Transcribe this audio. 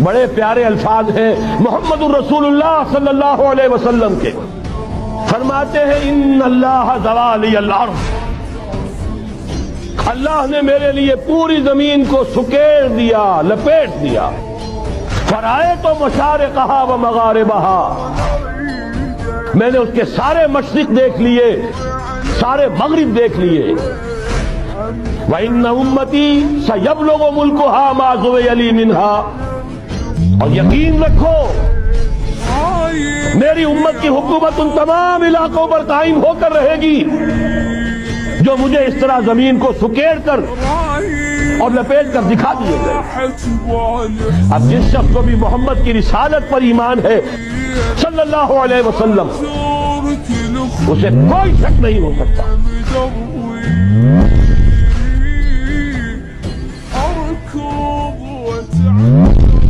بڑے پیارے الفاظ ہیں محمد الرسول اللہ صلی اللہ علیہ وسلم کے. فرماتے ہیں ان اللہ زوالی الارض، اللہ نے میرے لیے پوری زمین کو سکیڑ دیا، لپیٹ دیا. فرائے تو مشارقہا و مغاربہا، میں نے اس کے سارے مشرق دیکھ لیے، سارے مغرب دیکھ لیے. وَإِنَّ أُمَّتِي سَيَبْلُغُ مُلْكُهَا مَا زُوِيَ لِي مِنْهَا، اور یقین رکھو میری امت کی حکومت ان تمام علاقوں پر قائم ہو کر رہے گی جو مجھے اس طرح زمین کو سکیڑ کر اور لپیٹ کر دکھا دیے گئے. اب جس شخص کو بھی محمد کی رسالت پر ایمان ہے صلی اللہ علیہ وسلم، اسے کوئی شک نہیں ہو سکتا